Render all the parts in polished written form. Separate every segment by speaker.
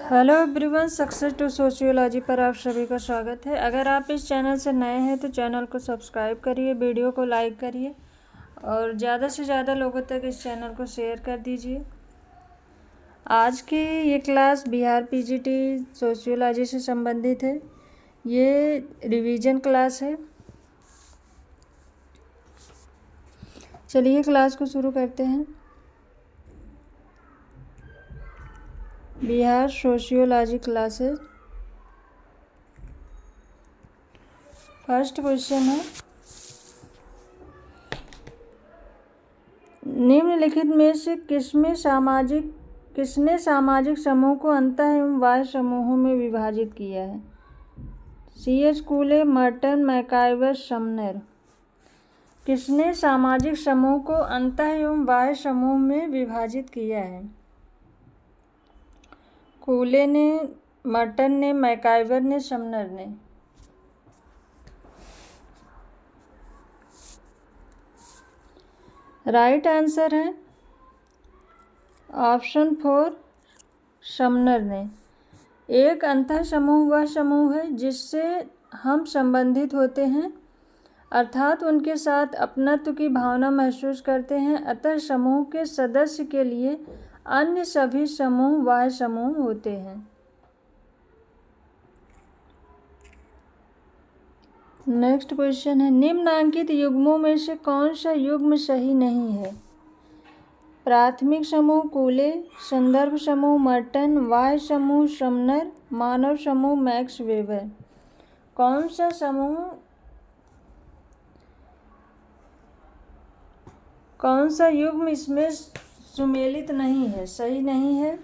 Speaker 1: Hello everyone, success to sociology पर आप सभी का स्वागत है। अगर आप इस चैनल से नए हैं तो चैनल को सब्सक्राइब करिए, वीडियो को लाइक करिए और ज़्यादा से ज़्यादा लोगों तक इस चैनल को शेयर कर दीजिए। आज की ये क्लास बिहार पीजीटी सोशियोलॉजी से संबंधित है। ये रिवीजन क्लास है। चलिए क्लास को शुरू करते हैं। Bihar sociology classes. First question है, निम्नलिखित में से किसने सामाजिक समूह को अंतः एवं बाह्य समूहों में विभाजित किया है? C.H. कूले, Merton, MacIver, Sumner. किसने सामाजिक समूह को अंतः एवं बाह्य समूह में विभाजित किया है? कूले ने, मर्टन ने, मैकाइवर ने, समनर ने। राइट आंसर है ऑप्शन 4, समनर ने। एक अंतः समूह वह समूह है जिससे हम संबंधित होते हैं, अर्थात उनके साथ अपनत्व की भावना महसूस करते हैं। अतः समूह के सदस्य के लिए अन्य सभी समूह बाह्य समूह होते हैं। नेक्स्ट क्वेश्चन है, निम्नांकित युग्मों में से कौन सा युग्म सही नहीं है? प्राथमिक समूह कूले, संदर्भ समूह मर्टन, बाह्य समूह समनर, मानव समूह मैक्स वेबर। कौन सा युग्म इसमें सुमेलित नहीं है, सही नहीं है?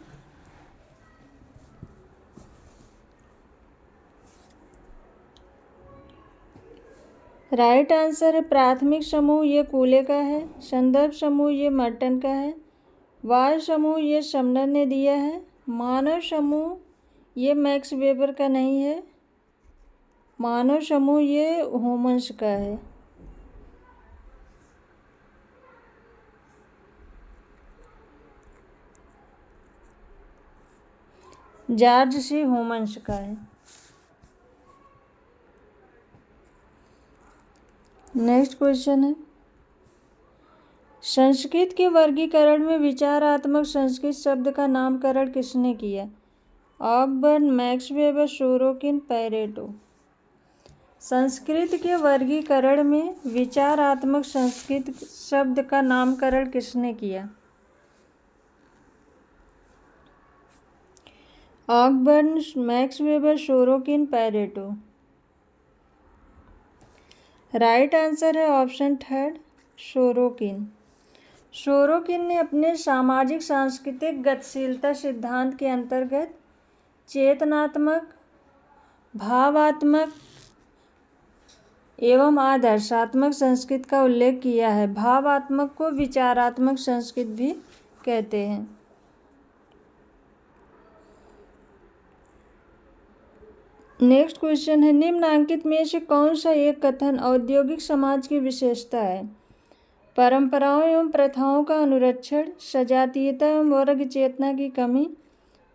Speaker 1: राइट आंसर है प्राथमिक समूह ये कूले का है, संदर्भ समूह ये मर्टन का है, बाह्य समूह ये समनर ने दिया है, मानव समूह ये मैक्स वेबर का नहीं है, मानव समूह ये होमस का है। जॉर्ज सी होमस का है। नेक्स्ट क्वेश्चन है, संस्कृत के वर्गीकरण में विचारात्मक संस्कृत शब्द का नामकरण किसने किया? Ogburn, Max Weber, Sorokin, Pareto. संस्कृत के वर्गीकरण में विचारात्मक संस्कृत शब्द का नामकरण किसने किया? Ogburn, Max Weber, Sorokin, Pareto. Right answer है ऑप्शन 3, सोरोकिन। सोरोकिन ने अपने सामाजिक सांस्कृतिक गतिशीलता सिद्धांत के अंतर्गत चेतनात्मक, भावात्मक एवं आदर्शात्मक संस्कृत का उल्लेख किया है। भावात्मक को विचारात्मक संस्कृत भी कहते हैं। नेक्स्ट क्वेश्चन है, निम्नांकित में से कौन सा एक कथन औद्योगिक समाज की विशेषता है? परंपराओं एवं प्रथाओं का अनुरक्षण, सजातीयता एवं वर्ग चेतना की कमी,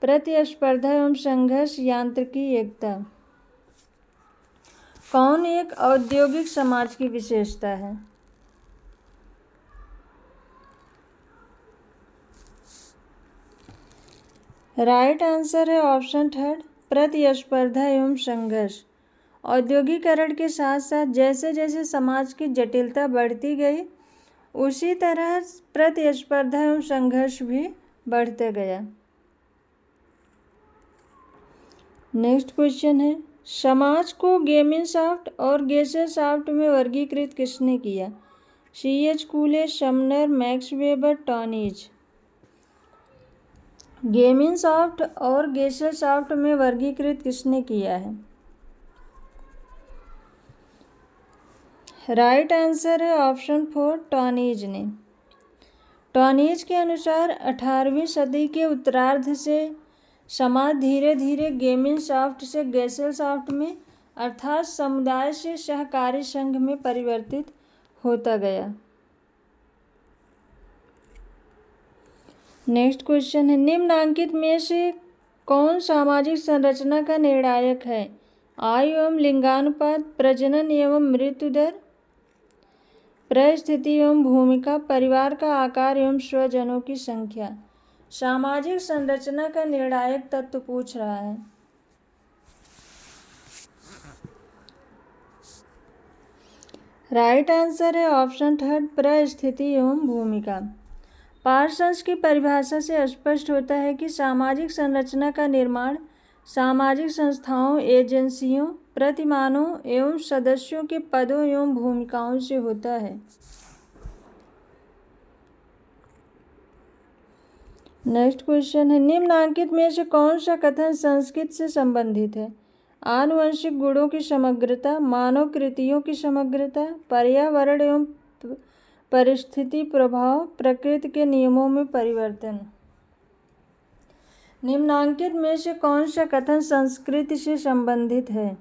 Speaker 1: प्रतिस्पर्धा एवं संघर्ष, यांत्रिकी एकता। कौन एक औद्योगिक समाज की विशेषता है? राइट आंसर है ऑप्शन 3, प्रतिस्पर्धा एवं संघर्ष। औद्योगिकरण के साथ साथ जैसे जैसे समाज की जटिलता बढ़ती गई, उसी तरह प्रतिस्पर्धा एवं संघर्ष भी बढ़ते गया। नेक्स्ट क्वेश्चन है, समाज को गेमिनसॉफ्ट और गेसेलसॉफ्ट में वर्गीकृत किसने किया? C.H. कूले, Sumner, max weber, टॉनीज। गेमिनसॉफ्ट और गेसेलसॉफ्ट में वर्गीकृत किसने किया है? राइट आंसर है ऑप्शन 4, टॉनीज ने। टॉनीज के अनुसार 18वीं सदी के उत्तरार्ध से समाज धीरे धीरे गेमिनसॉफ्ट से गेसेलसॉफ्ट में अर्थात समुदाय से सहकारी संघ में परिवर्तित होता गया। नेक्स्ट क्वेश्चन है, निम्नांकित में से कौन सामाजिक संरचना का निर्णायक है? आयु एवं लिंगानुपात, प्रजनन एवं मृत्यु दर, परिस्थिति एवं भूमिका, परिवार का आकार एवं स्वजनों की संख्या। सामाजिक संरचना का निर्णायक तत्व पूछ रहा है। राइट आंसर है ऑप्शन थर्ड, परिस्थिति एवं भूमिका। पार्सन्स की परिभाषा से स्पष्ट होता है कि सामाजिक संरचना का निर्माण सामाजिक संस्थाओं, एजेंसियों, प्रतिमानों एवं सदस्यों के पदों एवं भूमिकाओं से होता है। नेक्स्ट क्वेश्चन है, निम्नलिखित में से कौन सा कथन संस्कृत से संबंधित है? आनुवंशिक गुणों की समग्रता, मानव कृतियों की समग्रता, पर्यावरण एवं परिस्थिति प्रभाव, प्रकृति के नियमों में परिवर्तन। निम्नलिखित में से कौन सा कथन संस्कृति से संबंधित है?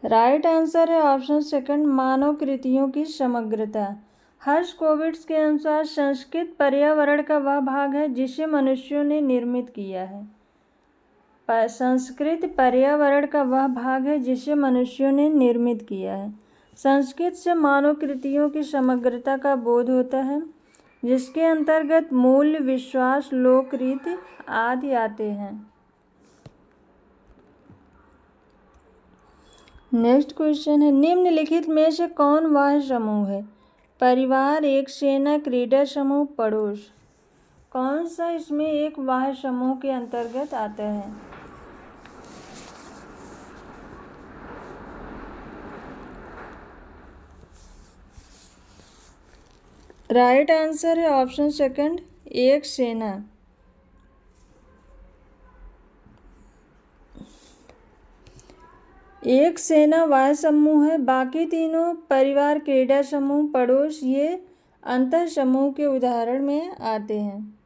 Speaker 1: राइट आंसर है ऑप्शन सेकंड, मानव कृतियों की समग्रता। हर्शकोविट्ज के अनुसार संस्कृत पर्यावरण का वह भाग है जिसे मनुष्यों ने निर्मित किया है। संस्कृत पर्यावरण का वह भाग है जिसे मनुष्यों ने निर्मित किया है। संस्कृत से मानव कृतियों की समग्रता का बोध होता है, जिसके अंतर्गत मूल्य, विश्वास, लोक रीति आदि आते हैं। नेक्स्ट क्वेश्चन है, निम्नलिखित में से कौन वह समूह है? परिवार, एक सेना, क्रीडा समूह, पड़ोस। कौन सा इसमें एक वाह समूह के अंतर्गत आता है? राइट आंसर है ऑप्शन सेकंड, एक सेना। एक सेना वाह समूह है, बाकी तीनों परिवार, क्रीडा समूह, पड़ोस ये अंतर समूह के उदाहरण में आते हैं।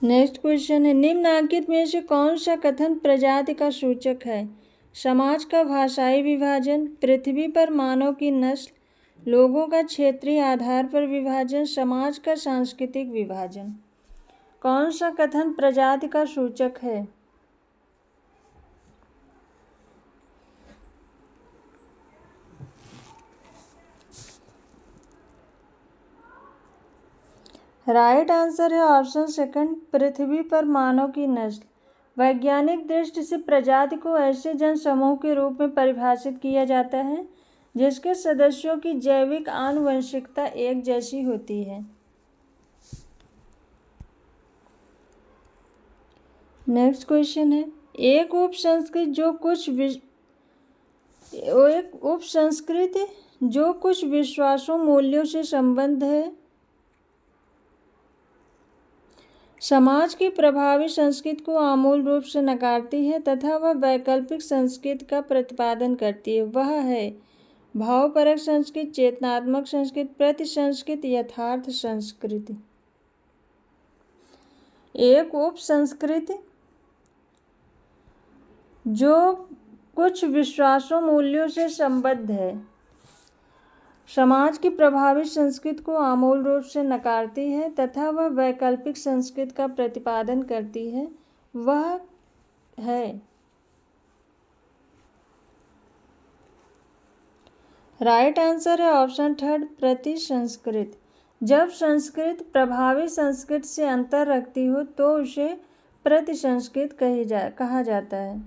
Speaker 1: नेक्स्ट क्वेश्चन है, निम्नलिखित में से कौन सा कथन प्रजाति का सूचक है? समाज का भाषाई विभाजन, पृथ्वी पर मानव की नस्ल, लोगों का क्षेत्रीय आधार पर विभाजन, समाज का सांस्कृतिक विभाजन। कौन सा कथन प्रजाति का सूचक है? राइट आंसर है ऑप्शन सेकंड, पृथ्वी पर मानव की नस्ल। वैज्ञानिक दृष्टि से प्रजाति को ऐसे जनसमूह के रूप में परिभाषित किया जाता है जिसके सदस्यों की जैविक आनुवंशिकता एक जैसी होती है। नेक्स्ट क्वेश्चन है, एक उपसंस्कृति जो कुछ विश्वासों, मूल्यों से संबंध है, समाज की प्रभावी संस्कृति को आमूल रूप से नकारती है तथा वह वैकल्पिक संस्कृति का प्रतिपादन करती है। वह है भावपरक संस्कृति, चेतनात्मक संस्कृति, प्रति संस्कृति, यथार्थ संस्कृति। एक उप संस्कृति जो कुछ विश्वासों, मूल्यों से संबद्ध है, समाज की प्रभावी संस्कृति को आमूल रूप से नकारती है तथा वह वैकल्पिक संस्कृति का प्रतिपादन करती है। वह है राइट आंसर है ऑप्शन थर्ड, प्रति संस्कृत। जब संस्कृत प्रभावी संस्कृत से अंतर रखती हो तो उसे प्रति संस्कृत कहा जाता है।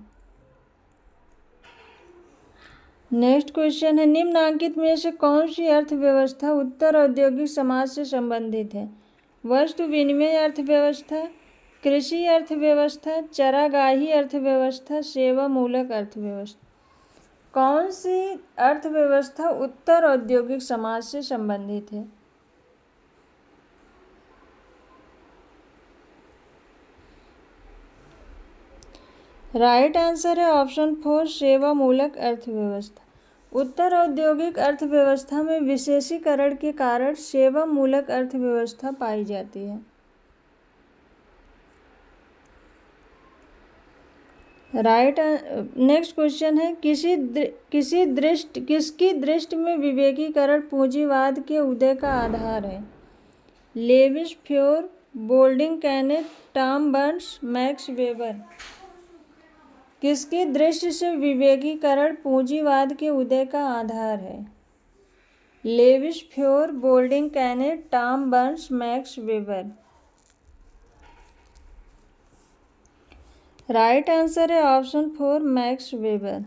Speaker 1: नेक्स्ट क्वेश्चन है, निम्नलिखित में से कौन सी अर्थव्यवस्था उत्तर औद्योगिक समाज से संबंधित है? वस्तु विनिमय अर्थव्यवस्था, कृषि अर्थव्यवस्था, चरागाही अर्थव्यवस्था, सेवा मूलक अर्थव्यवस्था। कौन सी अर्थव्यवस्था उत्तर औद्योगिक समाज से संबंधित है? राइट आंसर है ऑप्शन फोर, सेवा मूलक अर्थव्यवस्था। उत्तर औद्योगिक अर्थव्यवस्था में विशेषीकरण के कारण सेवा मूलक अर्थव्यवस्था पाई जाती है। राइट। नेक्स्ट क्वेश्चन है किसकी दृष्टि में विवेकीकरण पूंजीवाद के उदय का आधार है? Lewis Feuer, Boulding Kenneth, Tom Burns, Max Weber. किसकी दृष्टि से विवेकीकरण पूंजीवाद के उदय का आधार है? Lewis Feuer, Boulding Kenneth, Tom Burns, Max Weber. Right answer है option 4 Max Weber.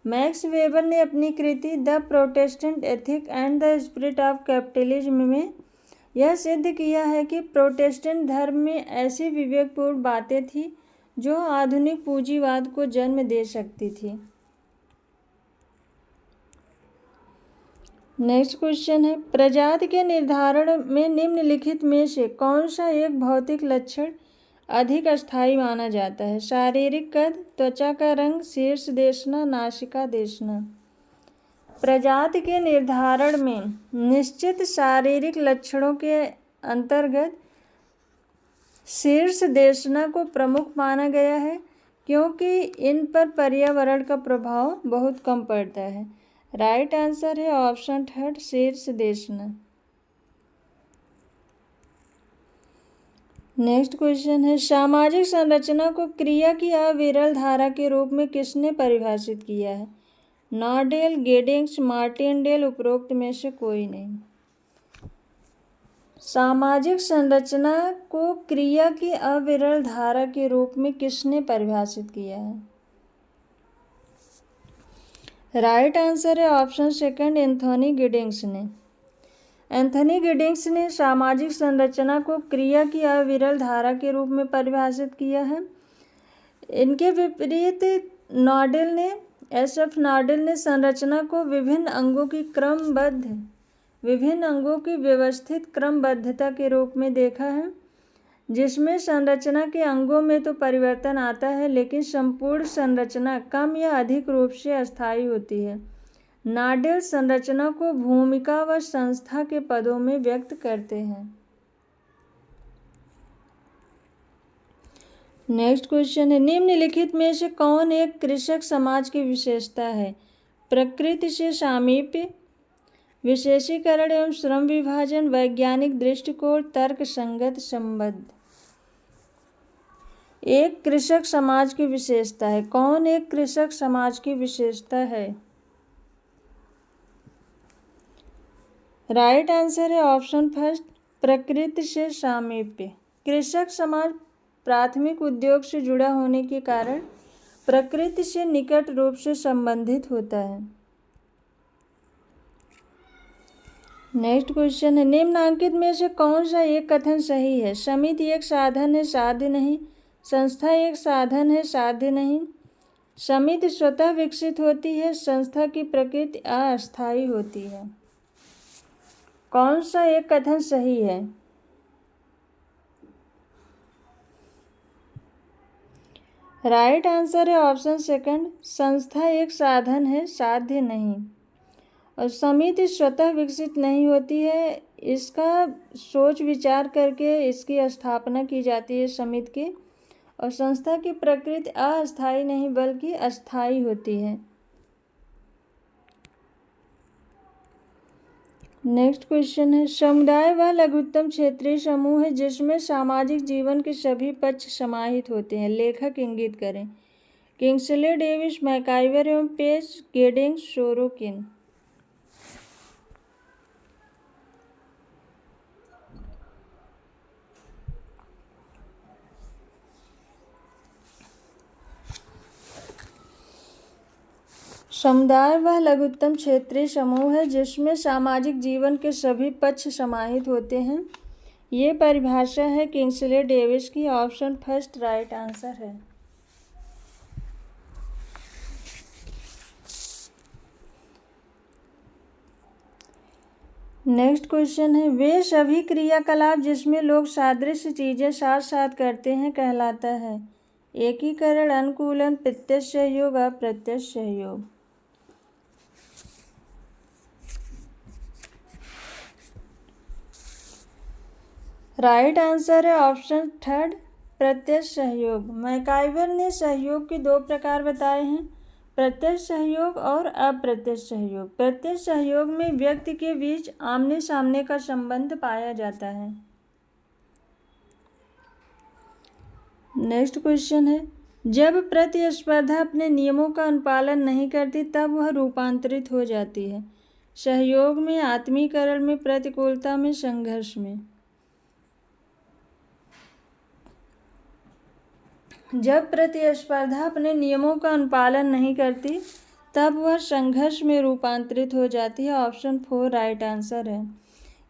Speaker 1: Max Weber ने अपनी कृति the Protestant ethic and the spirit of capitalism में यह सिद्ध किया है कि प्रोटेस्टेंट धर्म में ऐसी विवेकपूर्ण बातें थीं जो आधुनिक पूंजीवाद को जन्म दे सकती थी। नेक्स्ट क्वेश्चन है प्रजाति के निर्धारण में निम्नलिखित में से कौन सा एक भौतिक लक्षण अधिक अस्थायी माना जाता है? शारीरिक कद, त्वचा का रंग, शीर्ष देशना, नासिका देशना। प्रजाति के निर्धारण में निश्चित शारीरिक लक्षणों के अंतर्गत शीर्ष देशना को प्रमुख माना गया है क्योंकि इन पर पर्यावरण का प्रभाव बहुत कम पड़ता है। राइट आंसर है ऑप्शन 3 शीर्ष देशना। नेक्स्ट क्वेश्चन है सामाजिक संरचना को क्रिया की अविरल धारा के रूप में किसने परिभाषित किया है? नॉडेल, गिडिंग्स, मार्टिनडेल, उपरोक्त में से कोई नहीं। सामाजिक संरचना को क्रिया की अविरल धारा के रूप में किसने परिभाषित किया है? राइट आंसर है ऑप्शन 2 एंथोनी गिडिंग्स ने। एंथोनी गिडिंग्स ने सामाजिक संरचना को क्रिया की अविरल धारा के रूप में परिभाषित किया है। इनके विपरीत एसएफ नॉडेल ने संरचना को विभिन्न अंगों की व्यवस्थित क्रमबद्धता के रूप में देखा है जिसमें संरचना के अंगों में तो परिवर्तन आता है लेकिन संपूर्ण संरचना कम या अधिक रूप से अस्थायी होती है। नॉडेल संरचना को भूमिका व संस्था के पदों में व्यक्त करते हैं। नेक्स्ट क्वेश्चन है निम्नलिखित में से कौन एक कृषक समाज की विशेषता है? प्रकृति से सामीप्य, विशेषीकरण एवं श्रम विभाजन, वैज्ञानिक दृष्टिकोण, तर्क संगत संबंध। एक कृषक समाज की विशेषता है। कौन एक कृषक समाज की विशेषता है? राइट आंसर है ऑप्शन 1 प्रकृति से सामीप्य। कृषक समाज प्राथमिक उद्योग से जुड़ा होने के कारण प्रकृति से निकट रूप से संबंधित होता है। नेक्स्ट क्वेश्चन है निम्नांकित में से कौन सा एक कथन सही है? समिति एक साधन है, साध्य नहीं। संस्था एक साधन है, साध्य नहीं। समिति स्वतः विकसित होती है, संस्था की प्रकृति अस्थायी होती है। कौन सा एक कथन सही है? राइट आंसर है ऑप्शन 2 संस्था एक साधन है, साध्य नहीं। और समिति स्वतः विकसित नहीं होती है, इसका सोच विचार करके इसकी स्थापना की जाती है समिति की। और संस्था की प्रकृति अस्थायी नहीं बल्कि अस्थायी होती है। नेक्स्ट क्वेश्चन है समुदाय वह लघुत्तम क्षेत्रीय समूह है जिसमें सामाजिक जीवन के सभी पक्ष समाहित होते हैं। लेखक इंगित करें। किंग्सले डेविस, मैकाइवर एवं पेज, गिडिंग्स, सोरोकिन। समुदाय वह लघुत्तम क्षेत्रीय समूह है जिसमें सामाजिक जीवन के सभी पक्ष समाहित होते हैं। ये परिभाषा है किंग्सले डेविस की। ऑप्शन 1 राइट आंसर है। नेक्स्ट क्वेश्चन है वे सभी क्रियाकलाप जिसमें लोग सादृश्य चीजें साथ साथ करते हैं कहलाता है? एकीकरण, अनुकूलन, प्रत्यक्ष सहयोग, अप्रत्यक्ष सहयोग। राइट आंसर है ऑप्शन 3 प्रत्यक्ष सहयोग। मैकाइवर ने सहयोग के 2 प्रकार बताए हैं, प्रत्यक्ष सहयोग और अप्रत्यक्ष सहयोग। प्रत्यक्ष सहयोग में व्यक्ति के बीच आमने सामने का संबंध पाया जाता है। नेक्स्ट क्वेश्चन है, जब प्रतिस्पर्धा अपने नियमों का अनुपालन नहीं करती तब वह रूपांतरित हो जाती है। सहयोग में, आत्मीकरण में, प्रतिकूलता में, संघर्ष में। जब प्रतिस्पर्धा अपने नियमों का अनुपालन नहीं करती तब वह संघर्ष में रूपांतरित हो जाती है। ऑप्शन 4 राइट आंसर है।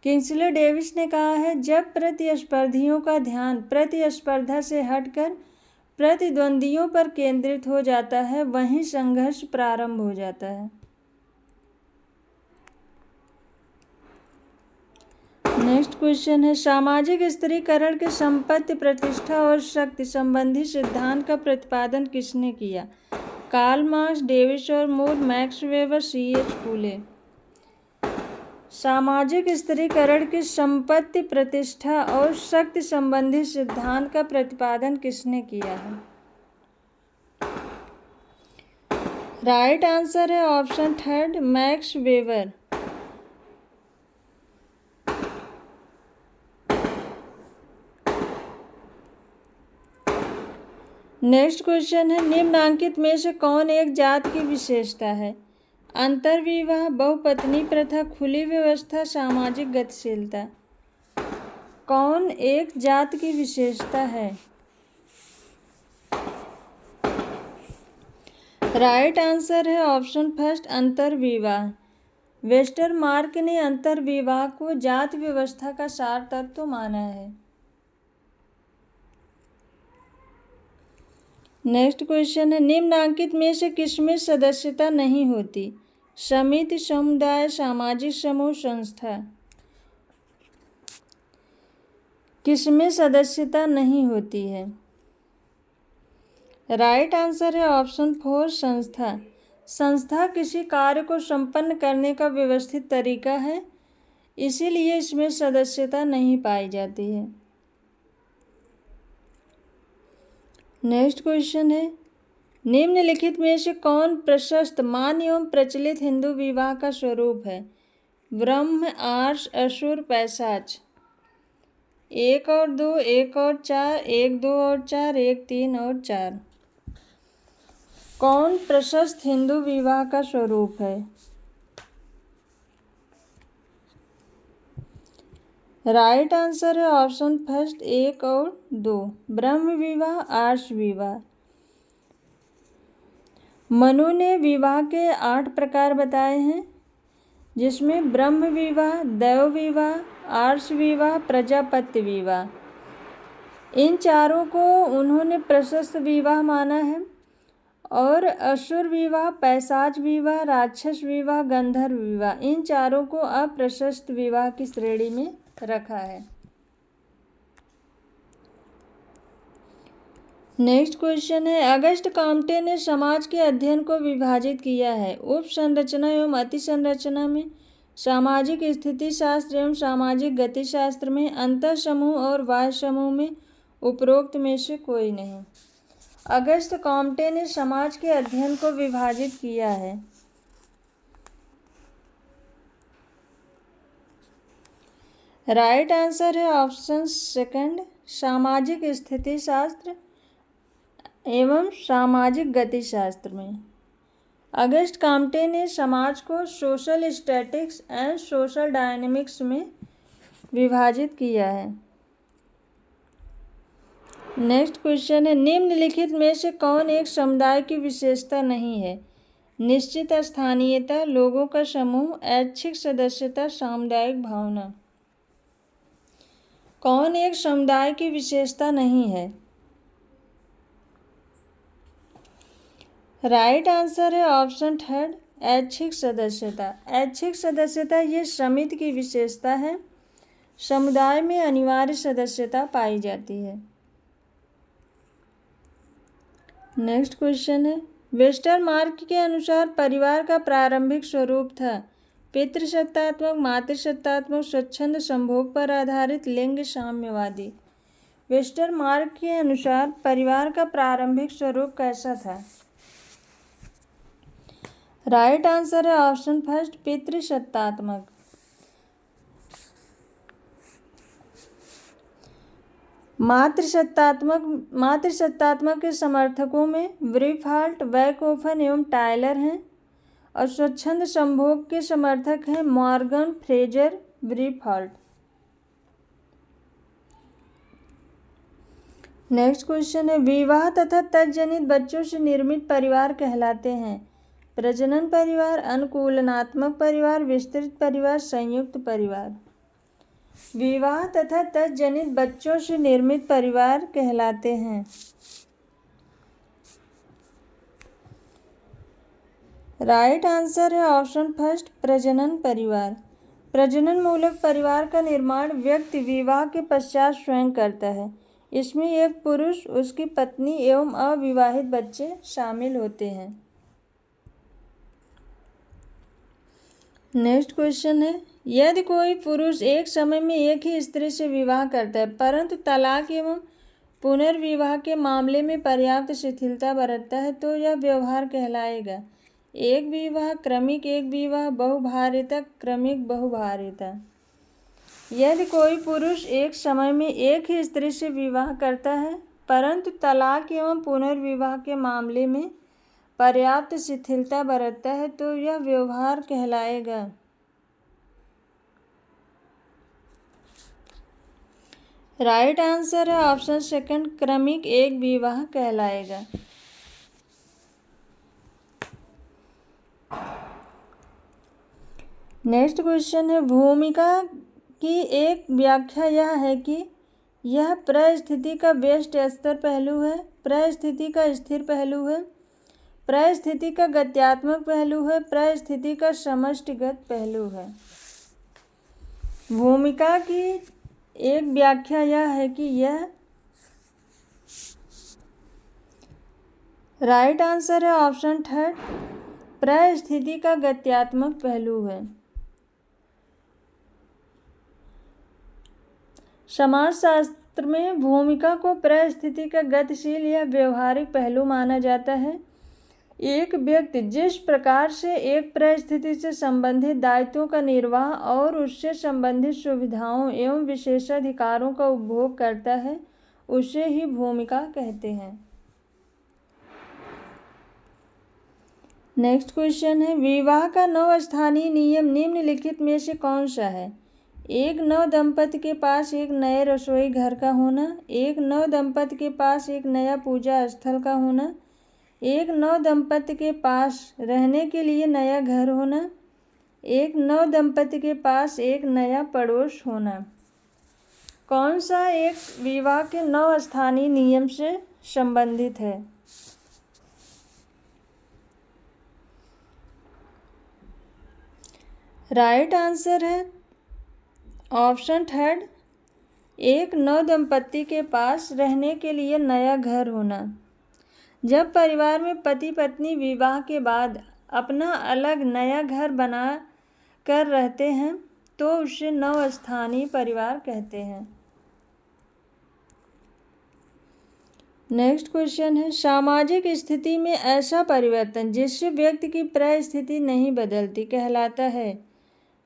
Speaker 1: किंग्सले डेविस ने कहा है, जब प्रतिस्पर्धियों का ध्यान प्रतिस्पर्धा से हटकर प्रतिद्वंदियों पर केंद्रित हो जाता है वहीं संघर्ष प्रारंभ हो जाता है। नेक्स्ट क्वेश्चन है, सामाजिक स्त्रीकरण के संपत्ति, प्रतिष्ठा और शक्ति संबंधी सिद्धांत का प्रतिपादन किसने किया? कार्ल मार्क्स, डेविस और मूर, मैक्स वेबर, C.H. फूले। सामाजिक स्त्रीकरण के संपत्ति, प्रतिष्ठा और शक्ति संबंधी सिद्धांत का प्रतिपादन किसने किया है? राइट आंसर है option 3 max weber. Next question है, निम्नांकित में से कौन एक जात की विशेषता है? अंतर्विवाह, बहुपत्नी प्रथा, खुली व्यवस्था, सामाजिक गतिशीलता। कौन एक जात की विशेषता है? राइट आंसर है ऑप्शन 1 अंतर्विवाह। वेस्टरमार्क ने अंतर्विवाह को जात व्यवस्था का सार तत्व माना है। नेक्स्ट क्वेश्चन है, निम्नांकित में से किसमें सदस्यता नहीं होती? समिति, समुदाय, सामाजिक समूह, संस्था। किसमें सदस्यता नहीं होती है? राइट आंसर है ऑप्शन 4 संस्था। संस्था किसी कार्य को संपन्न करने का व्यवस्थित तरीका है, इसीलिए इसमें सदस्यता नहीं पाई जाती है। नेक्स्ट क्वेश्चन है, निम्नलिखित में से कौन प्रशस्त, मान्य एवं प्रचलित हिंदू विवाह का स्वरूप है? ब्रह्म, आर्ष, असुर, पैशाच। 1 और 2, 1 और 4, 1, 2 और 4, 1, 3 और 4। कौन प्रशस्त हिंदू विवाह का स्वरूप है? राइट आंसर है ऑप्शन 1 1 और 2 ब्रह्म विवाह, आर्ष विवाह। मनु ने विवाह के 8 प्रकार बताए हैं, जिसमें ब्रह्म विवाह, दैव विवाह, आर्ष विवाह, प्रजापत्य विवाह। इन चारों को उन्होंने प्रशस्त विवाह माना है और असुर विवाह, पैशाच विवाह, राक्षस विवाह, गंधर्व विवाह, इन चारों को अप्रशस्त विवाह की श्रेणी में रखा है। नेक्स्ट क्वेश्चन है, अगस्ट कॉम्टे ने समाज के अध्ययन को विभाजित किया है उप संरचना एवं अति संरचना में, सामाजिक स्थिति शास्त्र एवं सामाजिक गति शास्त्र में, अंतर समूह और बाह्य समूह में, उपरोक्त में से कोई नहीं। अगस्त कॉम्टे ने समाज के अध्ययन को विभाजित किया है। राइट आंसर है ऑप्शन 2 सामाजिक स्थिति शास्त्र एवं सामाजिक गति शास्त्र में। अगस्ट कॉम्टे ने समाज को social statics and social dynamics में विभाजित किया है। नेक्स्ट क्वेश्चन है, निम्नलिखित में से कौन एक समुदाय की विशेषता नहीं है? निश्चित स्थानीयता, लोगों का समूह, ऐच्छिक सदस्यता, सामुदायिक भावना। कौन एक समुदाय की विशेषता नहीं है? राइट आंसर है ऑप्शन 3 ऐच्छिक सदस्यता। ऐच्छिक सदस्यता ये समिति की विशेषता है। समुदाय में अनिवार्य सदस्यता पाई जाती है। नेक्स्ट क्वेश्चन है, वेस्टरमार्क के अनुसार परिवार का प्रारंभिक स्वरूप था पितृसत्तात्मक, मातृसत्तात्मक, स्वच्छंद, संभोग पर आधारित, लिंग साम्यवादी। वेस्टरमार्क के अनुसार परिवार का प्रारंभिक स्वरूप कैसा था? राइट आंसर है ऑप्शन फर्स्ट, पितृसत्तात्मक। मातृसत्तात्मक के समर्थकों में ब्रीफाल्ट, बैकओफन एवं टायलर हैं और स्वच्छंद संभोग के समर्थक हैं मॉर्गन, फ्रेजर, ब्रीफाल्ट। नेक्स्ट क्वेश्चन है, विवाह तथा तत्जनित बच्चों से निर्मित परिवार कहलाते हैं प्रजनन परिवार, अनुकूलनात्मक परिवार, विस्तृत परिवार, संयुक्त परिवार। विवाह तथा तत्जनित बच्चों से निर्मित परिवार कहलाते हैं। राइट आंसर है ऑप्शन फर्स्ट, प्रजनन परिवार। प्रजनन मूलक परिवार का निर्माण व्यक्ति विवाह के पश्चात स्वयं करता है। इसमें एक पुरुष, उसकी पत्नी एवं अविवाहित बच्चे शामिल होते हैं। नेक्स्ट क्वेश्चन है, यदि कोई पुरुष एक समय में एक ही स्त्री से विवाह करता है परंतु तलाक एवं पुनर्विवाह के मामले में पर्याप्त शिथिलता बरतता है तो यह व्यवहार कहलाएगा एक विवाह, क्रमिक एक विवाह, बहुभार्यता, क्रमिक बहुभार्यता। यदि कोई पुरुष एक समय में एक ही स्त्री से विवाह करता है परंतु तलाक एवं पुनर्विवाह के मामले में पर्याप्त शिथिलता बरतता है तो यह व्यवहार कहलाएगा राइट आंसर है ऑप्शन सेकंड, क्रमिक एक विवाह कहलाएगा। नेक्स्ट क्वेश्चन है, भूमिका की एक व्याख्या यह है कि यह परिस्थिति का व्यष्टि स्तर पहलू है, परिस्थिति का स्थिर पहलू है, परिस्थिति का गत्यात्मक पहलू है, परिस्थिति का समष्टिगत पहलू है। भूमिका की एक व्याख्या यह है कि यह राइट आंसर है ऑप्शन थर्ड, परिस्थिति का गत्यात्मक पहलू है। समाजशास्त्र में भूमिका को परिस्थिति का गतिशील या व्यवहारिक पहलू माना जाता है। एक व्यक्ति जिस प्रकार से एक परिस्थिति से संबंधित दायित्वों का निर्वाह और उससे संबंधित सुविधाओं एवं विशेषाधिकारों का उपभोग करता है उसे ही भूमिका कहते हैं। नेक्स्ट क्वेश्चन है, विवाह का नवस्थानीय नियम निम्नलिखित में से कौन सा है? एक नव दंपति के पास एक नए रसोई घर का होना, एक नव दंपति के पास एक नया पूजा स्थल का होना, एक नव दंपति के पास रहने के लिए नया घर होना, एक नव दंपति के पास एक नया पड़ोस होना। कौन सा एक विवाह के नव स्थानीय नियम से संबंधित है? राइट आंसर है ऑप्शन थर्ड, एक नव दंपति के पास रहने के लिए नया घर होना। जब परिवार में पति पत्नी विवाह के बाद अपना अलग नया घर बना कर रहते हैं तो उसे नवस्थानीय परिवार कहते हैं। नेक्स्ट क्वेश्चन है, सामाजिक स्थिति में ऐसा परिवर्तन जिससे व्यक्ति की परिस्थिति नहीं बदलती कहलाता है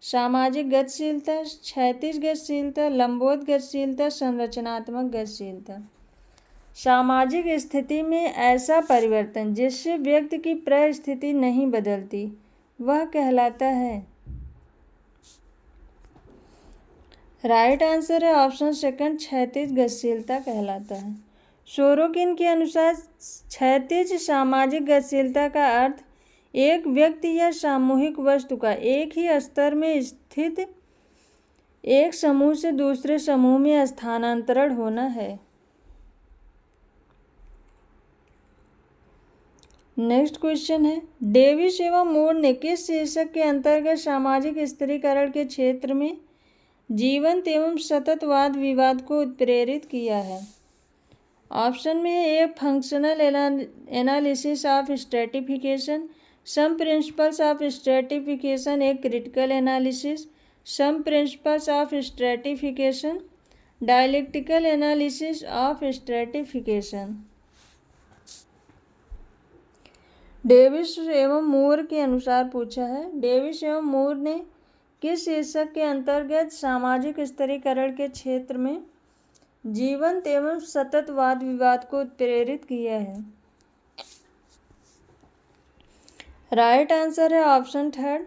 Speaker 1: सामाजिक गतिशीलता, क्षैतिज गतिशीलता, लंबवत गतिशीलता, संरचनात्मक गतिशीलता। सामाजिक स्थिति में ऐसा परिवर्तन जिससे व्यक्ति की परिस्थिति नहीं बदलती वह कहलाता है राइट आंसर है ऑप्शन सेकंड, क्षैतिज गतिशीलता कहलाता है। सोरोकिन के अनुसार क्षैतिज सामाजिक गतिशीलता का अर्थ एक व्यक्ति या सामूहिक वस्तु का एक ही स्तर में स्थित एक समूह से दूसरे समूह में स्थानांतरण होना है। नेक्स्ट क्वेश्चन है, डेविस एवं मूर ने किस शीर्षक के अंतर्गत सामाजिक स्त्रीकरण के क्षेत्र में जीवंत एवं सतत वाद विवाद को उत्प्रेरित किया है? ऑप्शन में है a functional analysis of stratification, some principles of stratification, a critical analysis, some principles of stratification, dialectical analysis of stratification. Davis एवं मूर के अनुसार पूछा है, डेविस एवं मूर ने किस शीर्षक के अंतर्गत सामाजिक स्तरीकरण के क्षेत्र में जीवंत एवं सतत वाद विवाद को प्रेरित किया है? राइट आंसर है option third,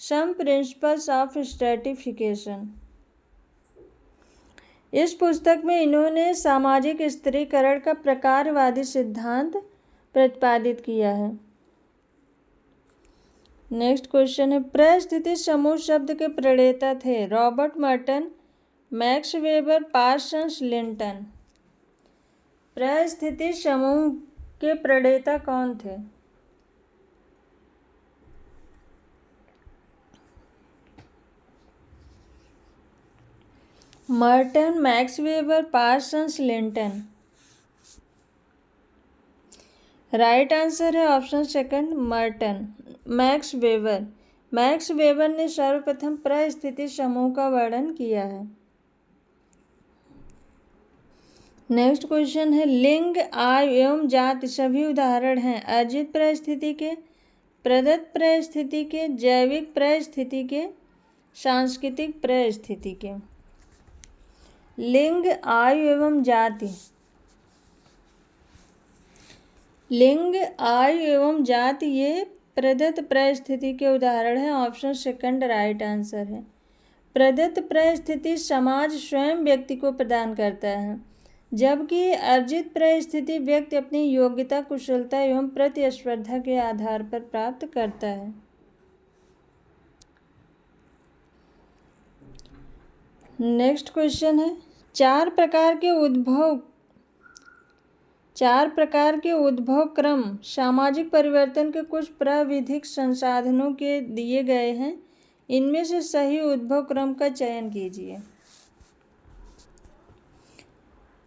Speaker 1: some principles of stratification. इस पुस्तक में इन्होंने सामाजिक स्तरीकरण का प्रकारवादी सिद्धांत प्रतिपादित किया है। नेक्स्ट क्वेश्चन है, परिस्थिति समूह शब्द के प्रणेता थे Robert Merton, Max Weber, Parsons, Linton. परिस्थिति समूह के प्रणेता कौन थे? Merton, Max Weber, Parsons, Linton. Right answer है option second, Merton. Max Weber, Max Weber ने सर्वप्रथम परिस्थिति समूह का वर्णन किया है। नेक्स्ट क्वेश्चन है, लिंग, आयु एवं जाति सभी उदाहरण हैं अर्जित परिस्थिति के, प्रदत्त परिस्थिति के, जैविक परिस्थिति के, सांस्कृतिक परिस्थिति के। लिंग, आयु एवं जाति, लिंग, आयु एवं जाति ये प्रदत्त परिस्थिति के उदाहरण हैं। ऑप्शन सेकंड राइट आंसर है। प्रदत्त परिस्थिति समाज स्वयं व्यक्ति को प्रदान करता है, जबकि अर्जित परिस्थिति व्यक्ति अपनी योग्यता, कुशलता एवं प्रतिस्पर्धा के आधार पर प्राप्त करता है। नेक्स्ट क्वेश्चन है, चार प्रकार के उद्भव क्रम सामाजिक परिवर्तन के कुछ प्राविधिक संसाधनों के दिए गए हैं, इनमें से सही उद्भव क्रम का चयन कीजिए।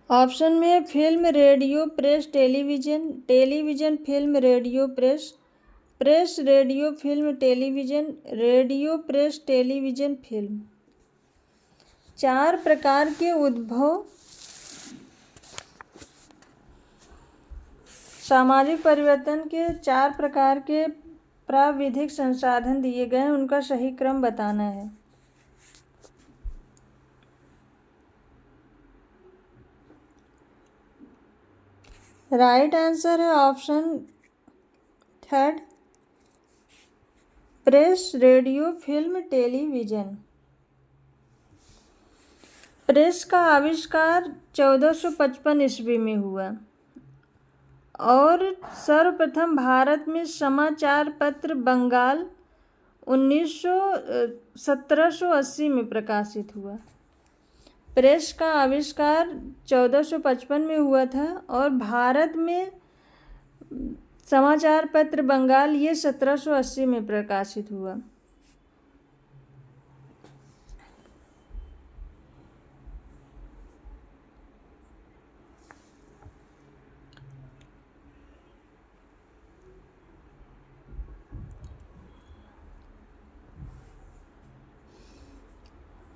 Speaker 1: ऑप्शन में है film, radio, press, television, television, film, radio, press, press, radio, film, television, radio, press, television, film. चार प्रकार के उद्भव सामाजिक परिवर्तन के चार प्रकार के प्राविधिक संसाधन दिए गए हैं, उनका सही क्रम बताना है। राइट आंसर है option third, press, radio, film, television. Press का आविष्कार 1455 ईस्वी में हुआ और सर्वप्रथम भारत में समाचार पत्र बंगाल 1780 में प्रकाशित हुआ। प्रेस का आविष्कार 1455 में हुआ था और भारत में समाचार पत्र बंगाल ये 1780 में प्रकाशित हुआ।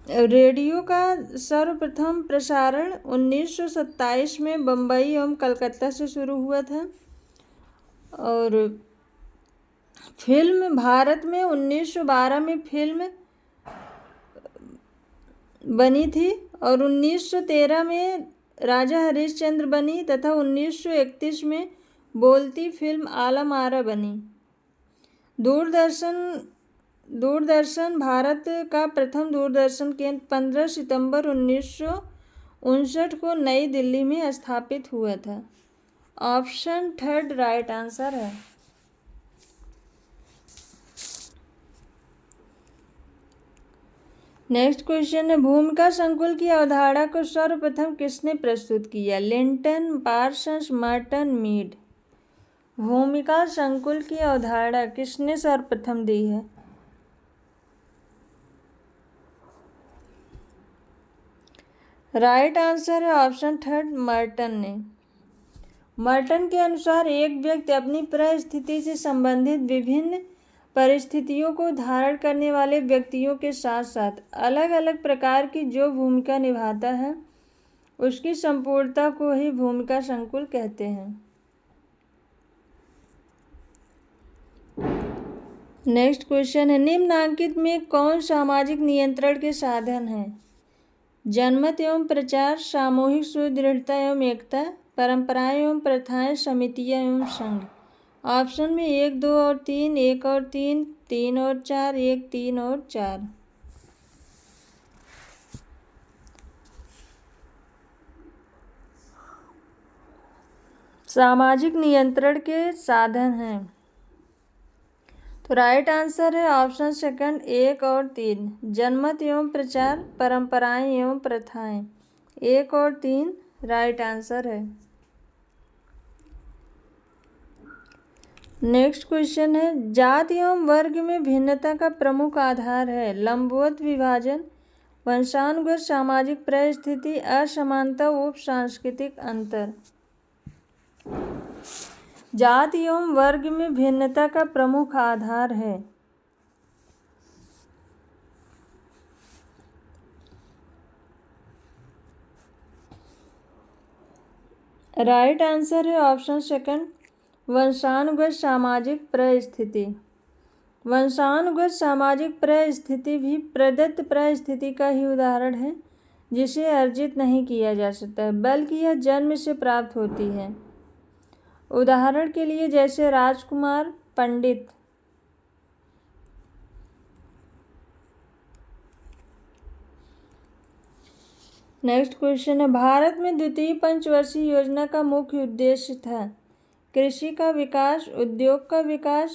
Speaker 1: रेडियो का सर्वप्रथम प्रसारण 1927 में बम्बई एवं कलकत्ता से शुरू हुआ था और फिल्म भारत में 1912 में फिल्म बनी थी और 1913 में राजा हरिश्चंद्र बनी तथा 1931 में बोलती फिल्म आलम आरा बनी। दूरदर्शन भारत का प्रथम दूरदर्शन केंद्र 15 सितंबर 1959 को नई दिल्ली में स्थापित हुआ था। ऑप्शन थर्ड राइट आंसर है। नेक्स्ट क्वेश्चन है, भूमिका संकुल की अवधारणा को सर्वप्रथम किसने प्रस्तुत किया? Linton, Parsons, Merton, Mead. भूमिका संकुल की अवधारणा किसने सर्वप्रथम दी है? राइट आंसर है ऑप्शन थर्ड, मर्टन ने। मर्टन के अनुसार एक व्यक्ति अपनी परिस्थिति से संबंधित विभिन्न परिस्थितियों को धारण करने वाले व्यक्तियों के साथ साथ अलग अलग प्रकार की जो भूमिका निभाता है उसकी संपूर्णता को ही भूमिका संकुल कहते हैं। नेक्स्ट क्वेश्चन है, निम्नांकित में कौन सामाजिक नियंत्रण के साधन हैं? जनमत एवं प्रचार, सामूहिक सुदृढ़ता एवं एकता, परंपराएं एवं प्रथाएं, समितियां एवं संघ। ऑप्शन में 1, 2 और 3, 1 और 3, 3 और 4, 1, 3 और 4। सामाजिक नियंत्रण के साधन हैं, तो राइट आंसर है ऑप्शन सेकंड 1 और 3, जनमत एवं प्रचार, परंपराएं एवं प्रथाएं। 1 और 3 राइट आंसर है। नेक्स्ट क्वेश्चन है, जाति एवं वर्ग में भिन्नता का प्रमुख आधार है लंबवत विभाजन, वंशानुगत सामाजिक परिस्थिति, असमानता, उप सांस्कृतिक अंतर। जाति एवं वर्ग में भिन्नता का प्रमुख आधार है राइट आंसर है ऑप्शन सेकंड वंशानुगत सामाजिक परिस्थिति। वंशानुगत सामाजिक परिस्थिति भी प्रदत्त परिस्थिति का ही उदाहरण है जिसे अर्जित नहीं किया जा सकता बल्कि यह जन्म से प्राप्त होती है। उदाहरण के लिए जैसे राजकुमार, पंडित। नेक्स्ट क्वेश्चन है, भारत में द्वितीय पंचवर्षीय योजना का मुख्य उद्देश्य था कृषि का विकास, उद्योग का विकास,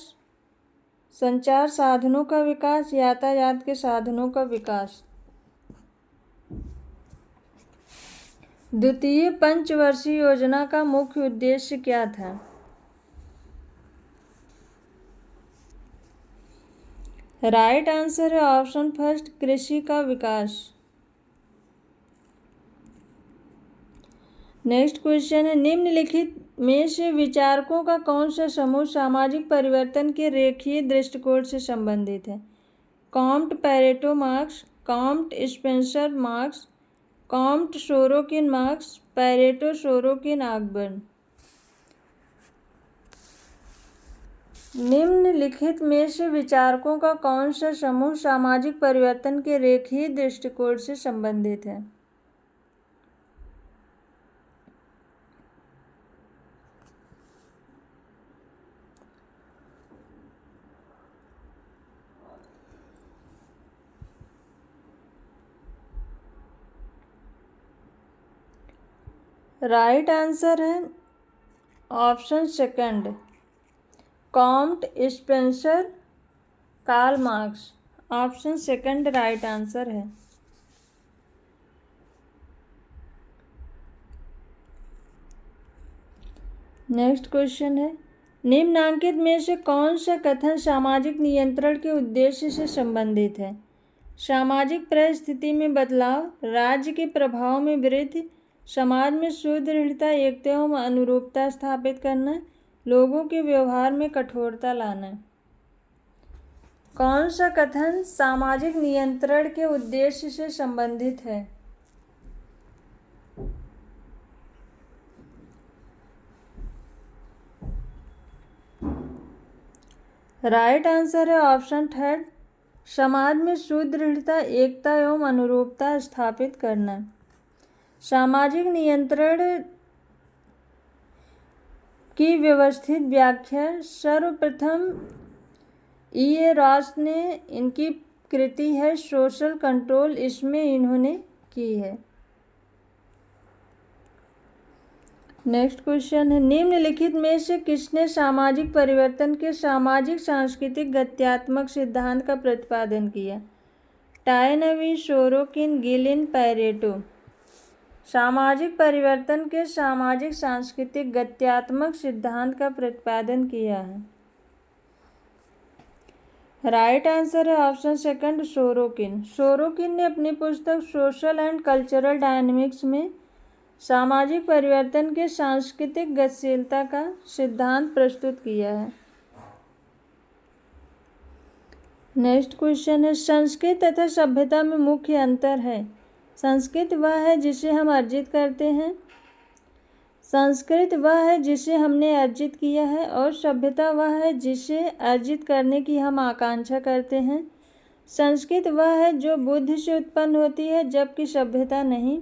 Speaker 1: संचार साधनों का विकास, यातायात के साधनों का विकास। द्वितीय पंचवर्षीय योजना का मुख्य उद्देश्य क्या था? राइट आंसर है ऑप्शन फर्स्ट कृषि का विकास। नेक्स्ट क्वेश्चन है, निम्नलिखित में से विचारकों का कौन सा समूह सामाजिक परिवर्तन के रेखीय दृष्टिकोण से संबंधित है? Comte Pareto Marx, Comte Spencer Marx, Comte Sorokin Marx, Pareto Sorokin Ogburn. निम्नलिखित में से विचारकों का कौन सा समूह सामाजिक परिवर्तन के रेखीय दृष्टिकोण से संबंधित है? राइट आंसर है option second Comte Spencer Karl Marx. Option second right answer है। नेक्स्ट क्वेश्चन है, निम्नांकित में से कौन सा कथन सामाजिक नियंत्रण के उद्देश्य से संबंधित है? सामाजिक परिस्थिति में बदलाव, राज्य के प्रभाव में वृद्धि, समाज में सुदृढ़ता, एकता एवं अनुरूपता स्थापित करना, लोगों के व्यवहार में कठोरता लाना। कौन सा कथन सामाजिक नियंत्रण के उद्देश्य से संबंधित है? राइट आंसर है ऑप्शन थर्ड समाज में सुदृढ़ता, एकता एवं अनुरूपता स्थापित करना। सामाजिक नियंत्रण की व्यवस्थित व्याख्या सर्वप्रथम E.A. रॉस ने इनकी कृति है सोशल कंट्रोल, इसमें इन्होंने की है। नेक्स्ट क्वेश्चन है, निम्नलिखित में से किसने सामाजिक परिवर्तन के सामाजिक सांस्कृतिक गत्यात्मक सिद्धांत का प्रतिपादन किया? टायनवी, सोरोकिन, गिलिन, पैरेटो। सामाजिक परिवर्तन के सामाजिक सांस्कृतिक गत्यात्मक सिद्धांत का प्रतिपादन किया है। राइट आंसर है ऑप्शन सेकंड सोरोकिन। सोरोकिन ने अपनी पुस्तक सोशल एंड कल्चरल डायनेमिक्स में सामाजिक परिवर्तन के सांस्कृतिक गतिशीलता का सिद्धांत प्रस्तुत किया है। नेक्स्ट क्वेश्चन है, संस्कृत तथा सभ्यता में मुख्य अंतर है। संस्कृत वह है जिसे हम अर्जित करते हैं, संस्कृत वह है जिसे हमने अर्जित किया है, और सभ्यता वह है जिसे अर्जित करने की हम आकांक्षा करते हैं। संस्कृत वह है जो बुद्धि से उत्पन्न होती है, जबकि सभ्यता नहीं।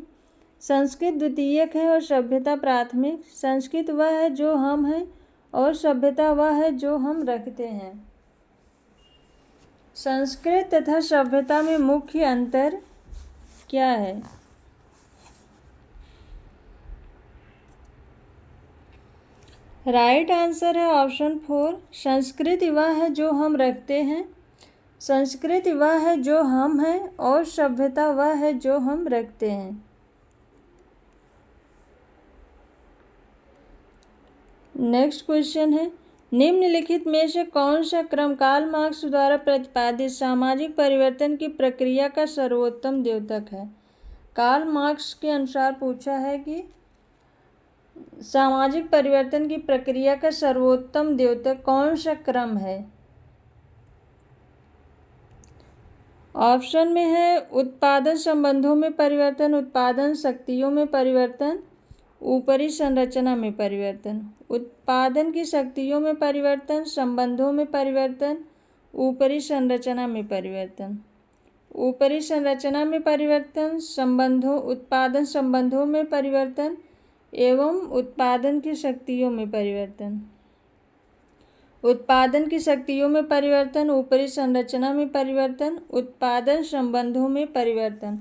Speaker 1: संस्कृत द्वितीयक है और सभ्यता प्राथमिक। संस्कृत वह है जो हम हैं और सभ्यता वह है जो हम रखते हैं। संस्कृत तथा सभ्यता में मुख्य अंतर क्या है? राइट आंसर है ऑप्शन 4, संस्कृत वह है जो हम रखते हैं, संस्कृत वह है जो हम हैं, और सभ्यता वह है जो हम रखते हैं। नेक्स्ट क्वेश्चन है, निम्नलिखित में से कौन सा क्रम कार्ल मार्क्स द्वारा प्रतिपादित सामाजिक परिवर्तन की प्रक्रिया का सर्वोत्तम द्योतक है? कार्ल मार्क्स के अनुसार पूछा है कि सामाजिक परिवर्तन की प्रक्रिया का सर्वोत्तम द्योतक कौन सा क्रम है? ऑप्शन में है उत्पादन संबंधों में परिवर्तन, उत्पादन शक्तियों में परिवर्तन, ऊपरी संरचना में परिवर्तन। उत्पादन की शक्तियों में परिवर्तन, संबंधों में परिवर्तन, ऊपरी संरचना में परिवर्तन। ऊपरी संरचना में परिवर्तन, उत्पादन संबंधों में परिवर्तन एवं उत्पादन की शक्तियों में परिवर्तन। उत्पादन की शक्तियों में परिवर्तन, ऊपरी संरचना में परिवर्तन, उत्पादन संबंधों में परिवर्तन।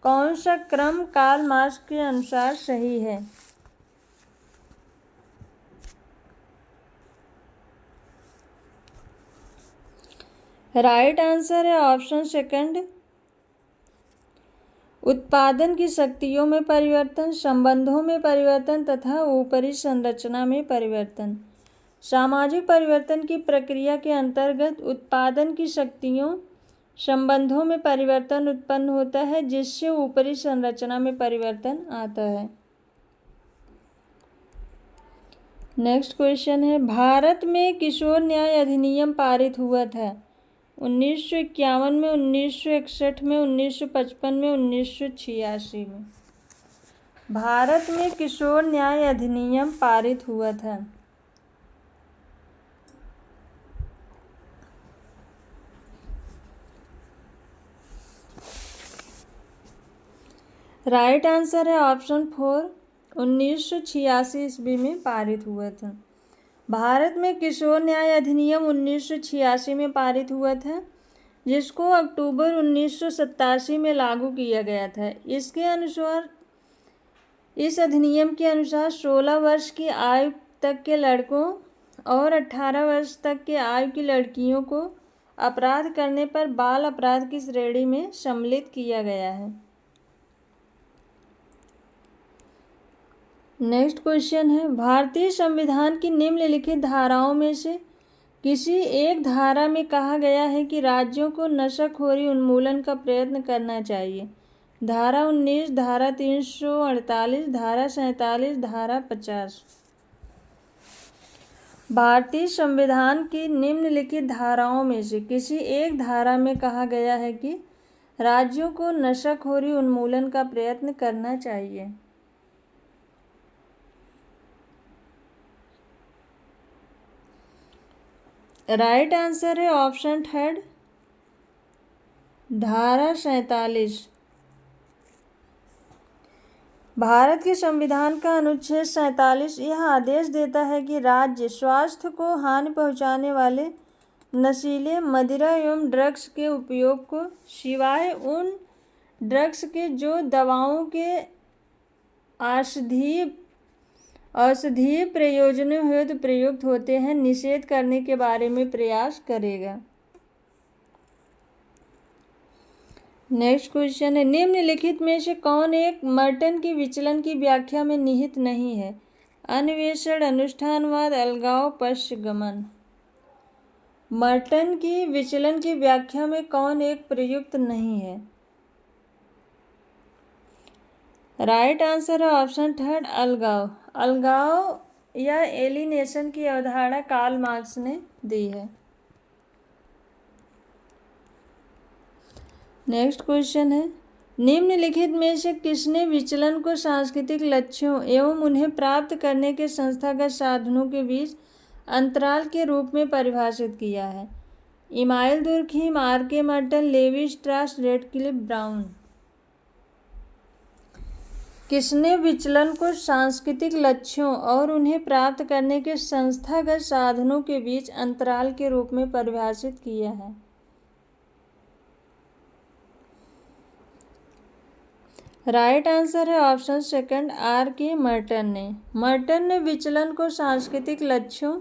Speaker 1: कौन सा क्रम कार्ल मार्क्स के अनुसार सही है? राइट आंसर है ऑप्शन सेकंड, उत्पादन की शक्तियों में परिवर्तन, संबंधों में परिवर्तन तथा ऊपरी संरचना में परिवर्तन। सामाजिक परिवर्तन की प्रक्रिया के अंतर्गत उत्पादन की शक्तियों, संबंधों में परिवर्तन उत्पन्न होता है, जिससे ऊपरी संरचना में परिवर्तन आता है। नेक्स्ट क्वेश्चन है, भारत में किशोर न्याय अधिनियम पारित हुआ था 1951 में, 1961 में, 1955 में, 1986 में। भारत में किशोर न्याय अधिनियम पारित हुआ था। राइट आंसर है ऑप्शन 4, 1986 ईस्वी में पारित हुआ था। भारत में किशोर न्याय अधिनियम 1986 में पारित हुआ था, जिसको अक्टूबर 1987 में लागू किया गया था। इसके अनुसार, इस अधिनियम के अनुसार 16 वर्ष की आयु तक के लड़कों और 18 वर्ष तक के आयु की लड़कियों को अपराध करने पर बाल अपराध की श्रेणी में सम्मिलित किया गया है। नेक्स्ट क्वेश्चन है, भारतीय संविधान की निम्नलिखित धाराओं में से किसी एक धारा में कहा गया है कि राज्यों को नशाखोरी उन्मूलन का प्रयत्न करना चाहिए? धारा 19, धारा 348, धारा 47, धारा 50। भारतीय संविधान की निम्नलिखित धाराओं में से किसी एक धारा में कहा गया है कि राज्यों को नशाखोरी उन्मूलन का प्रयत्न करना चाहिए? राइट आंसर है ऑप्शन 3, धारा 47। भारत के संविधान का अनुच्छेद 47 यह आदेश देता है कि राज्य स्वास्थ्य को हानि पहुंचाने वाले नशीले, मदिरा एवं ड्रग्स के उपयोग को, सिवाय उन ड्रग्स के जो दवाओं के औषधीय प्रयोजनों हेतु प्रयुक्त होते हैं, निषेध करने के बारे में प्रयास करेगा। नेक्स्ट क्वेश्चन है, निम्नलिखित में से कौन एक मर्टन की विचलन की व्याख्या में निहित नहीं है? अन्वेषण, अनुष्ठानवाद, अलगाव, पश्चगमन। मर्टन की विचलन की व्याख्या में कौन एक प्रयुक्त नहीं है? राइट आंसर है ऑप्शन 3, अलगाव। अलगाव या एलिनेशन की अवधारणा कार्ल मार्क्स ने दी है। नेक्स्ट क्वेश्चन है, निम्नलिखित में से किसने विचलन को सांस्कृतिक लक्ष्यों एवं उन्हें प्राप्त करने के संस्थागत साधनों के बीच अंतराल के रूप में परिभाषित किया है? Emile Durkheim, R K. Merton, Levi Strauss, Radcliffe Brown. किसने विचलन को सांस्कृतिक लक्ष्यों और उन्हें प्राप्त करने के संस्थागत साधनों के बीच अंतराल के रूप में परिभाषित किया है? राइट आंसर है ऑप्शन सेकंड, आर.के. मर्टन ने। मर्टन ने विचलन को सांस्कृतिक लक्ष्यों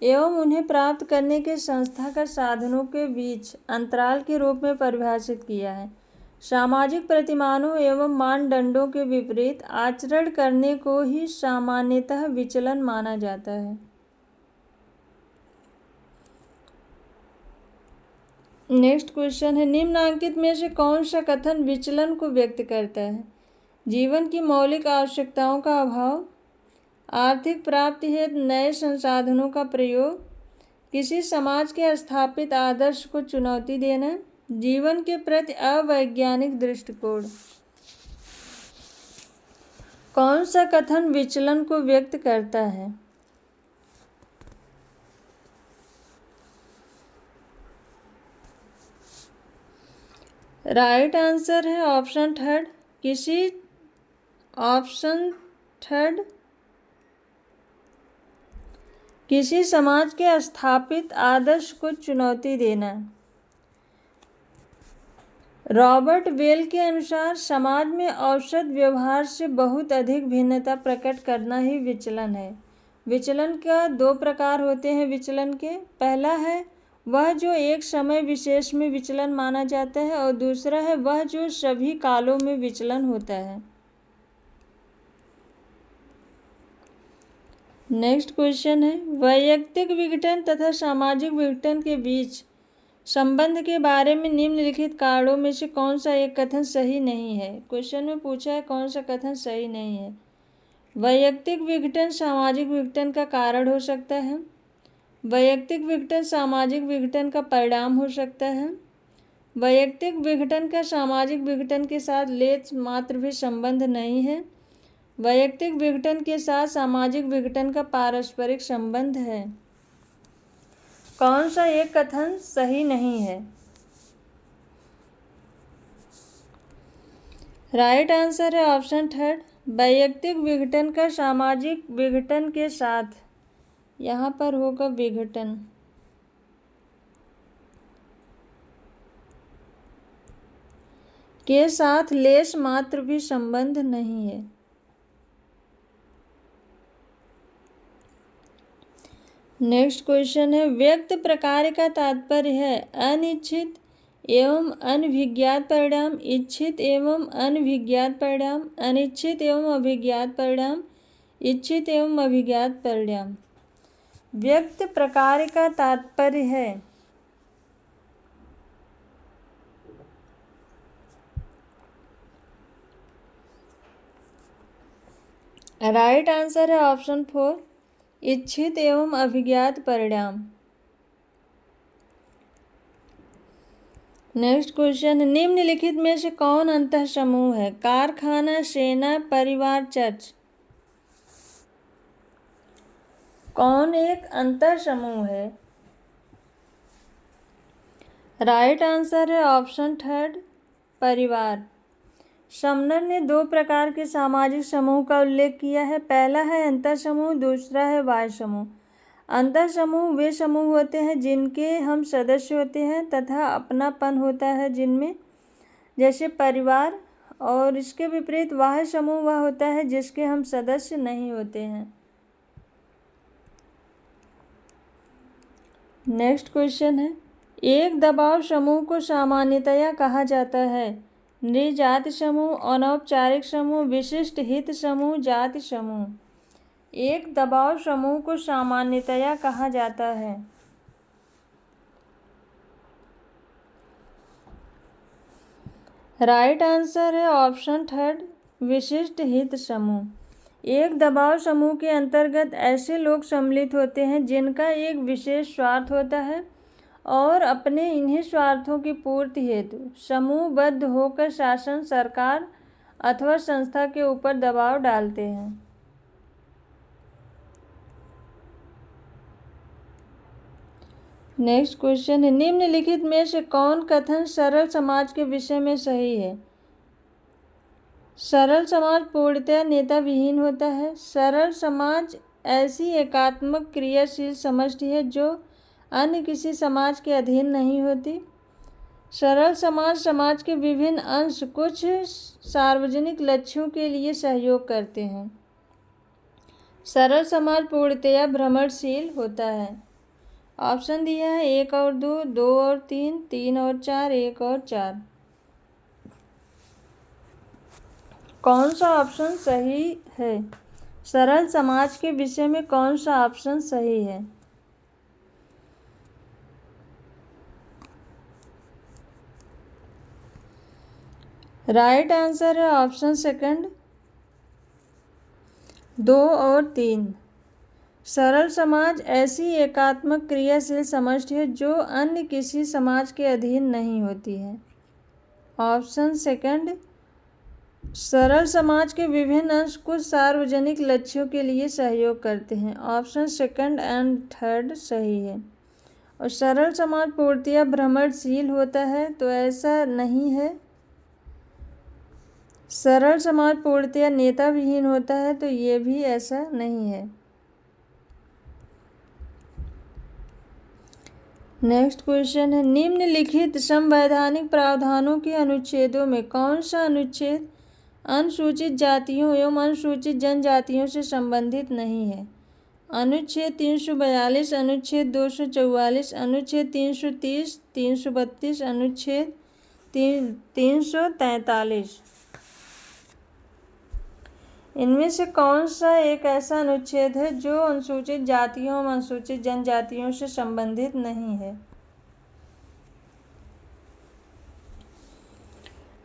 Speaker 1: एवं उन्हें प्राप्त करने के संस्थागत साधनों के बीच अंतराल के रूप में परिभाषित किया है। सामाजिक प्रतिमानों एवं मानदंडों के विपरीत आचरण करने को ही सामान्यतः विचलन माना जाता है। नेक्स्ट क्वेश्चन है, निम्नलिखित में से कौन सा कथन विचलन को व्यक्त करता है? जीवन की मौलिक आवश्यकताओं का अभाव, आर्थिक प्राप्ति हेतु नए संसाधनों का प्रयोग, किसी समाज के स्थापित आदर्श को चुनौती देना, जीवन के प्रति अवैज्ञानिक दृष्टिकोण। कौन सा कथन विचलन को व्यक्त करता है? राइट आंसर है ऑप्शन थर्ड, किसी समाज के स्थापित आदर्श को चुनौती देना। रॉबर्ट बेल के अनुसार समाज में औसत व्यवहार से बहुत अधिक भिन्नता प्रकट करना ही विचलन है। विचलन का दो प्रकार होते हैं विचलन के। पहला है वह जो एक समय विशेष में विचलन माना जाता है और दूसरा है वह जो सभी कालों में विचलन होता है। नेक्स्ट क्वेश्चन है, वैयक्तिक विघटन तथा सामाजिक विघटन के बीच संबंध के बारे में निम्नलिखित कारणों में से कौन सा एक कथन सही नहीं है? क्वेश्चन में पूछा है कौन सा कथन सही नहीं है। वैयक्तिक विघटन सामाजिक विघटन का कारण हो सकता है। वैयक्तिक विघटन सामाजिक विघटन का परिणाम हो सकता है। वैयक्तिक विघटन का सामाजिक विघटन के साथ लेश मात्र भी संबंध नहीं है। वैयक्तिक विघटन के साथ सामाजिक विघटन का पारस्परिक संबंध है। कौन सा एक कथन सही नहीं है? राइट आंसर है ऑप्शन थर्ड, वैयक्तिक विघटन का सामाजिक विघटन के साथ, यहाँ पर होगा विघटन, के साथ लेश मात्र भी संबंध नहीं है। नेक्स्ट क्वेश्चन है, व्यक्त प्रकार का तात्पर्य है अनिच्छित एवं अनभिज्ञात परिणाम, इच्छित एवं अनभिज्ञात परिणाम, अनिच्छित एवं अभिज्ञात परिणाम, इच्छित एवं अभिज्ञात परिणाम। व्यक्त प्रकार का तात्पर्य है राइट आंसर है ऑप्शन फोर, इच्छित एवं अभिज्ञात परिणाम। नेक्स्ट क्वेश्चन, निम्नलिखित में से कौन अंतः समूह है? कारखाना, सेना, परिवार, चर्च। कौन एक अंतर समूह है? राइट आंसर है ऑप्शन थर्ड, परिवार। समनर ने दो प्रकार के सामाजिक समूह का उल्लेख किया है। पहला है अंतर समूह, दूसरा है बाह्य समूह। अंतर समूह वे समूह होते हैं जिनके हम सदस्य होते हैं तथा अपनापन होता है जिनमें, जैसे परिवार, और इसके विपरीत बाह्य समूह वह होता है जिसके हम सदस्य नहीं होते हैं। नेक्स्ट क्वेश्चन है, एक दबाव समूह को सामान्यतया कहा जाता है नृजाति समूह, अनौपचारिक समूह, विशिष्ट हित समूह, जाति समूह। एक दबाव समूह को सामान्यतया कहा जाता है राइट आंसर है ऑप्शन थर्ड, विशिष्ट हित समूह। एक दबाव समूह के अंतर्गत ऐसे लोग सम्मिलित होते हैं जिनका एक विशेष स्वार्थ होता है और अपने इन्हीं स्वार्थों की पूर्ति हेतु समूहबद्ध होकर शासन, सरकार अथवा संस्था के ऊपर दबाव डालते हैं। नेक्स्ट क्वेश्चन है, निम्नलिखित में से कौन कथन सरल समाज के विषय में सही है? सरल समाज पूर्णतः नेता विहीन होता है। सरल समाज ऐसी एकात्मक क्रियाशील समष्टि है जो अन्य किसी समाज के अधीन नहीं होती। सरल समाज समाज के विभिन्न अंश कुछ सार्वजनिक लक्ष्यों के लिए सहयोग करते हैं। सरल समाज पूर्णतया भ्रमणशील होता है। ऑप्शन दिया है 1 और 2, 2 और 3, 3 और 4, 1 और 4। कौन सा ऑप्शन सही है? सरल समाज के विषय में कौन सा ऑप्शन सही है? राइट आंसर है ऑप्शन सेकंड, 2 और 3। सरल समाज ऐसी एकात्मक क्रियाशील समष्टि है जो अन्य किसी समाज के अधीन नहीं होती है। ऑप्शन सेकंड, सरल समाज के विभिन्न अंश कुछ सार्वजनिक लक्ष्यों के लिए सहयोग करते हैं। ऑप्शन सेकंड एंड थर्ड सही है। और सरल समाज पूर्णतया भ्रमणशील होता है, तो ऐसा नहीं है। सरल समाज पूर्णतया नेता विहीन होता है, तो ये भी ऐसा नहीं है। नेक्स्ट क्वेश्चन है, निम्नलिखित संवैधानिक प्रावधानों के अनुच्छेदों में कौन सा अनुच्छेद अनुसूचित जातियों एवं अनुसूचित जनजातियों से संबंधित नहीं है? अनुच्छेद 342, अनुच्छेद 244, अनुच्छेद 330, 332, अनुच्छेद 343। इनमें से कौन सा एक ऐसा अनुच्छेद है जो अनुसूचित जातियों एवं अनुसूचित जनजातियों से संबंधित नहीं है?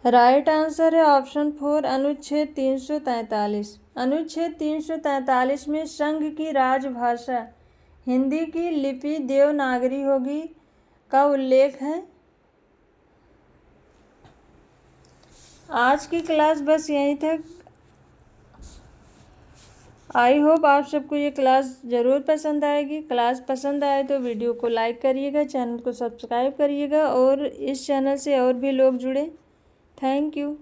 Speaker 1: राइट आंसर है ऑप्शन 4, अनुच्छेद 343। अनुच्छेद 343 में संघ की राजभाषा हिंदी की लिपि देवनागरी होगी का उल्लेख है। आज की क्लास बस यहीं तक। आई होप आप सबको ये क्लास ज़रूर पसंद आएगी। क्लास पसंद आए तो वीडियो को लाइक करिएगा, चैनल को सब्सक्राइब करिएगा और इस चैनल से और भी लोग जुड़े। Thank you.